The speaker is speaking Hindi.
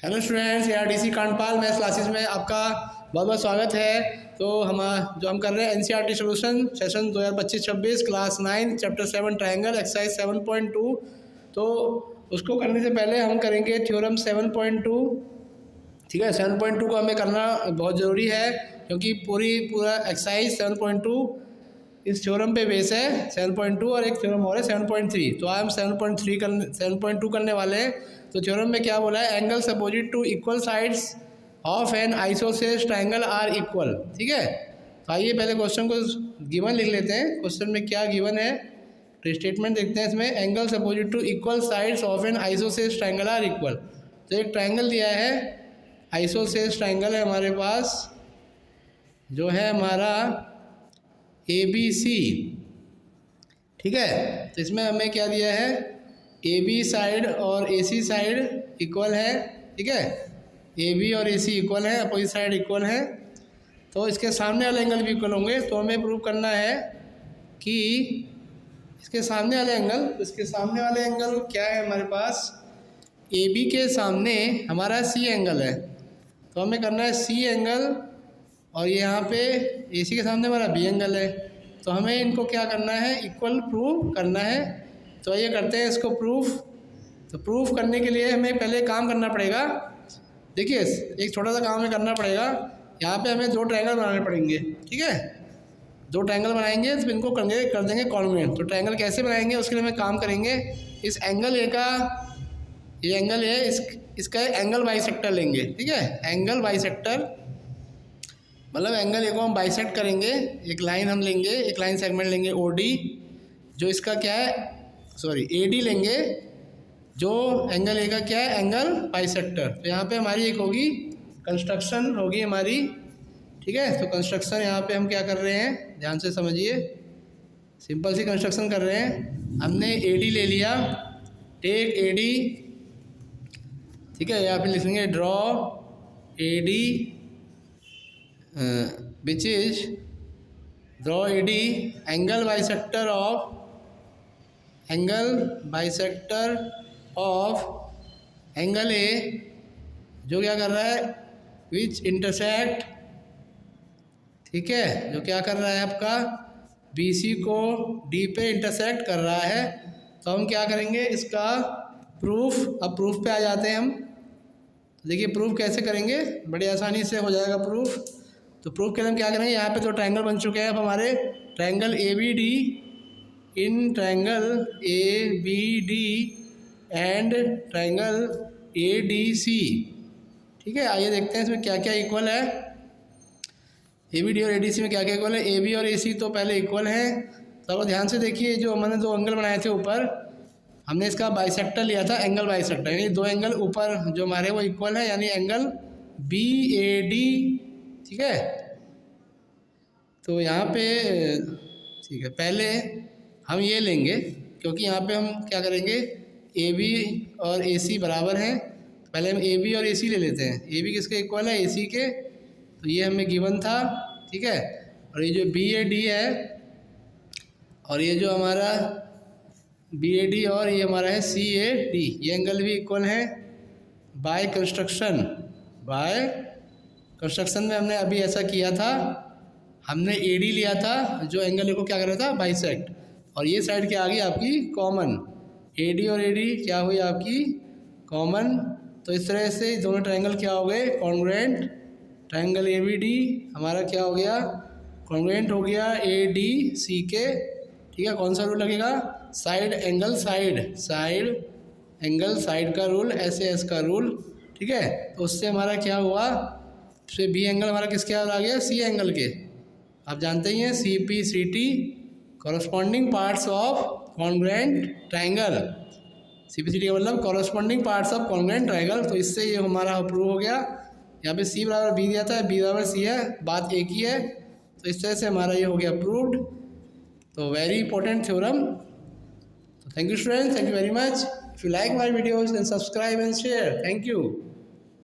Hello students, ARTC Kandpal maths classes में आपका बहुत बहुत स्वागत है। तो हम कर रहे हैं NCERT solution session 2025-26 class 9 chapter 7 triangle exercise 7.2। तो उसको करने से पहले हम करेंगे थ्योरम 7.2। ठीक है, 7.2 को हमें करना बहुत ज़रूरी है क्योंकि पूरा एक्सरसाइज 7.2 इस थ्योरम पे बेस है। 7.2 और एक थ्योरम और है 7.3। तो आज हम 7.2 करने वाले हैं। तो थ्योरम में क्या बोला है, angles opposite to equal sides of an isosceles triangle are equal. ठीक है, तो आइए पहले क्वेश्चन को गिवन लिख लेते हैं। क्वेश्चन में क्या गिवन है, तो स्टेटमेंट देखते हैं इसमें। Angles opposite to equal sides of an isosceles triangle are equal. तो एक ट्रायंगल दिया है, आइसोसेलेस ट्रायंगल है हमारे पास, जो है हमारा ABC। ठीक है, तो इसमें हमें क्या दिया है, AB साइड और AC साइड इक्वल है। ठीक है, AB और AC इक्वल है, अपोजिट साइड इक्वल है। तो इसके सामने वाले एंगल भी इक्वल होंगे। तो हमें प्रूव करना है कि इसके सामने वाले एंगल क्या है हमारे पास, AB के सामने हमारा C एंगल है। तो हमें करना है C एंगल, और यहाँ पे AC के सामने हमारा B एंगल है। तो हमें इनको क्या करना है, इक्वल प्रूव करना है। तो ये करते हैं इसको प्रूफ। तो प्रूफ करने के लिए हमें पहले काम करना पड़ेगा। देखिए, एक छोटा सा काम हमें करना पड़ेगा। यहाँ पे हमें दो ट्रायंगल बनाने पड़ेंगे। ठीक है, दो ट्रायंगल बनाएंगे तो इनको कर देंगे कॉन्ग्रुएंट। तो ट्रायंगल कैसे बनाएंगे, उसके लिए हमें काम करेंगे। इस एंगल ए का, ये एंगल है, इसका एंगल बाइसेक्टर लेंगे। ठीक है, एंगल बाइसेक्टर मतलब एंगल ए को हम बाइसेक्ट करेंगे। एक लाइन हम लेंगे, एक लाइन सेगमेंट लेंगे OD, जो इसका क्या है, AD लेंगे, जो एंगल ए का क्या है, एंगल बाइसेक्टर। तो यहाँ पे हमारी एक होगी कंस्ट्रक्शन होगी हमारी। ठीक है, तो कंस्ट्रक्शन यहाँ पे हम क्या कर रहे हैं, ध्यान से समझिए। सिंपल सी कंस्ट्रक्शन कर रहे हैं। हमने AD ले लिया, टेक AD। ठीक है, यहाँ पे लिखेंगे draw AD which is draw AD angle bisector of angle A, जो क्या कर रहा है, which intersect। ठीक है, जो क्या कर रहा है आपका BC को D पे इंटरसेक्ट कर रहा है। तो हम क्या करेंगे, इसका प्रूफ। अब प्रूफ पे आ जाते हैं हम। देखिए प्रूफ कैसे करेंगे, बड़ी आसानी से हो जाएगा प्रूफ। तो प्रूफ के लिए हम क्या करेंगे, यहाँ पे दो ट्रायंगल बन चुके हैं अब हमारे, triangle ABD in triangle ABD and triangle ADC। ठीक है, आइए देखते हैं इसमें क्या क्या इक्वल है। ABD और ADC में क्या क्या इक्वल है। AB और AC तो पहले इक्वल हैं। तो अब ध्यान से देखिए, जो हमने दो एंगल बनाए थे ऊपर, हमने इसका बाइसेक्टर लिया था, एंगल बाइसेक्टर, यानी दो एंगल ऊपर जो हमारे वो इक्वल है, यानी एंगल BAD। ठीक है, तो यहाँ पे ठीक है, पहले हम ये लेंगे क्योंकि यहाँ पे हम क्या करेंगे, AB और AC बराबर हैं। पहले हम AB और AC ले लेते हैं। AB किसके इक्वल है, AC के। तो ये हमें गिवन था। ठीक है, और ये जो BAD है, और ये जो हमारा BAD और ये हमारा है CAD, ये एंगल भी इक्वल है बाय कंस्ट्रक्शन में हमने अभी ऐसा किया था। हमने AD लिया था, जो एंगल को क्या कर रहा था, बाइसेक्ट, और ये साइड क्या आ गई आपकी, कॉमन। AD और AD क्या हुई आपकी, कॉमन। तो इस तरह से दोनों ट्रायंगल क्या हो गए, कॉन्ग्रुएंट। ट्रायंगल ABD हमारा क्या हो गया, कॉन्ग्रुएंट हो गया ADC के। ठीक है, कौन सा रूल लगेगा, साइड एंगल साइड का रूल, SAS का रूल। ठीक है, तो उससे हमारा क्या हुआ, तो B एंगल हमारा किसके आ गया, C एंगल के। आप जानते ही हैं CPCT, corresponding parts of congruent triangle. CPCT का मतलब corresponding parts of congruent triangle. तो इससे ये हमारा अप्रूव हो गया। यहाँ पे C बराबर B दिया था, B बराबर C है, बात एक ही है। तो इस तरह से हमारा ये हो गया अप्रूव्ड। तो वेरी इंपॉर्टेंट थ्योरम। तो thank you students, thank you very much. If you like my videos then subscribe and share. Thank you.